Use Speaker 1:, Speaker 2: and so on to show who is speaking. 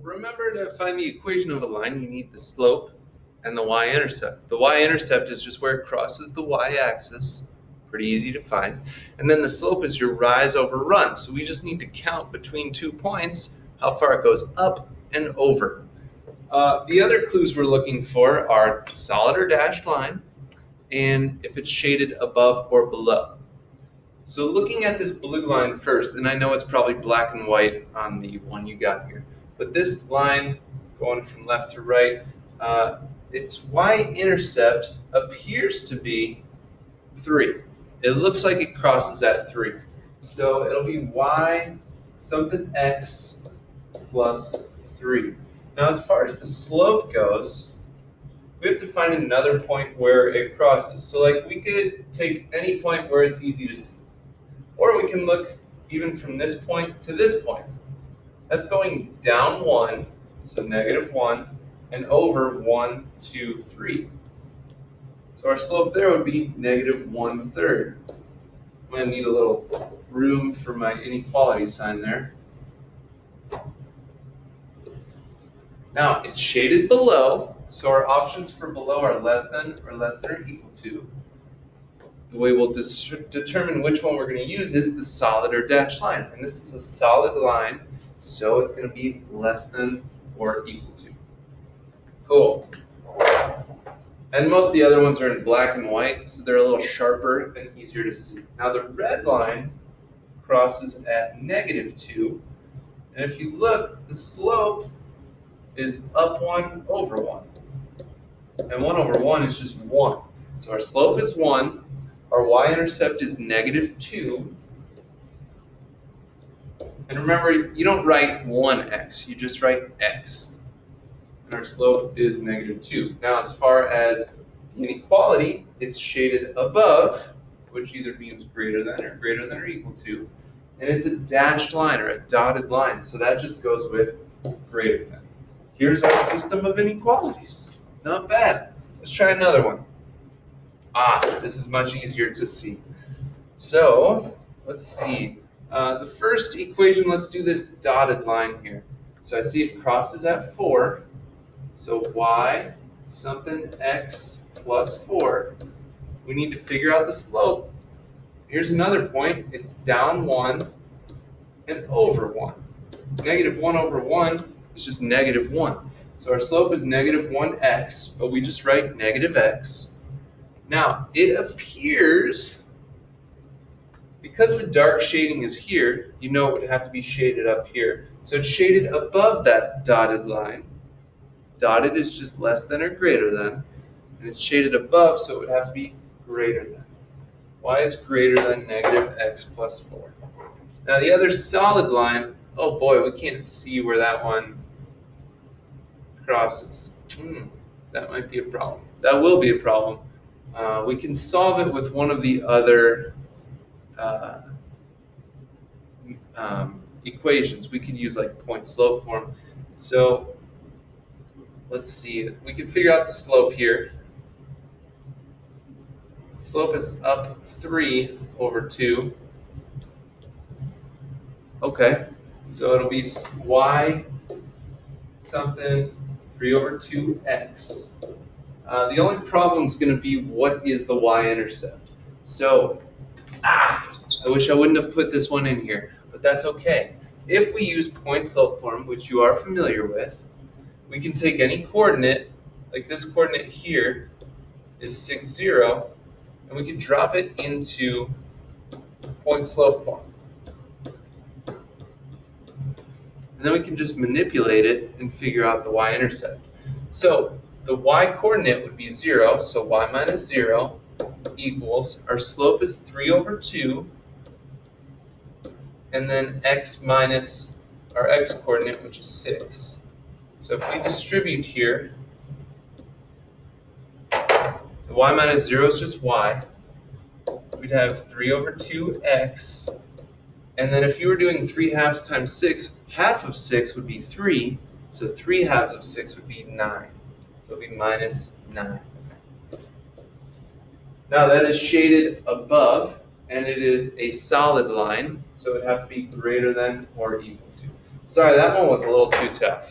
Speaker 1: remember to find the equation of a line, you need the slope and the y-intercept. The y-intercept is just where it crosses the y-axis, pretty easy to find. And then the slope is your rise over run. So we just need to count between 2 points how far it goes up and over. The other clues we're looking for are solid or dashed line, and if it's shaded above or below. So looking at this blue line first, and I know it's probably black and white on the one you got here, but this line going from left to right, its y-intercept appears to be 3. It looks like it crosses at 3. So it'll be y something x plus 3. Now as far as the slope goes, we have to find another point where it crosses. So like we could take any point where it's easy to see. Or we can look even from this point to this point. That's going down 1, so -1, and over 1, 2, 3. So our slope there would be -1/3. I'm going to need a little room for my inequality sign there. Now, it's shaded below, so our options for below are less than or equal to. The way we'll determine which one we're going to use is the solid or dashed line. And this is a solid line, so it's going to be less than or equal to. Cool. And most of the other ones are in black and white, so they're a little sharper and easier to see. Now the red line crosses at -2. And if you look, the slope is up 1 over 1. And 1 over 1 is just 1. So our slope is 1. Our y-intercept is -2. And remember, you don't write 1x, you just write x. And our slope is -2. Now, as far as inequality, it's shaded above, which either means greater than or equal to. And it's a dashed line or a dotted line, so that just goes with greater than. Here's our system of inequalities. Not bad. Let's try another one. This is much easier to see. So, let's see. The first equation, let's do this dotted line here. So I see it crosses at 4. So y something x plus 4. We need to figure out the slope. Here's another point. It's down 1 and over 1. -1 over 1 is just -1. So our slope is -1x, but we just write -x. Now, it appears, because the dark shading is here, you know it would have to be shaded up here. So it's shaded above that dotted line. Dotted is just less than or greater than. And it's shaded above, so it would have to be greater than. Y is greater than -x plus 4. Now the other solid line, oh boy, we can't see where that one crosses. That might be a problem. That will be a problem. We can solve it with one of the other equations. We could use like point slope form. So let's see. We can figure out the slope here. Slope is up 3 over 2. Okay, so it'll be y something 3 over 2x. The only problem is going to be what is the y-intercept. So, I wish I wouldn't have put this one in here, but that's okay. If we use point slope form, which you are familiar with, we can take any coordinate, like this coordinate here is 6, 0, and we can drop it into point slope form. And then we can just manipulate it and figure out the y-intercept. So the y-coordinate would be 0, so y minus 0 equals, our slope is 3 over 2, and then x minus our x-coordinate, which is 6. So if we distribute here, the y minus 0 is just y. We'd have 3 over 2x, and then if you were doing 3/2 times 6, half of 6 would be 3, so 3/2 of 6 would be 9. So it would be minus 9. Now that is shaded above, and it is a solid line, so it would have to be greater than or equal to. Sorry, that one was a little too tough.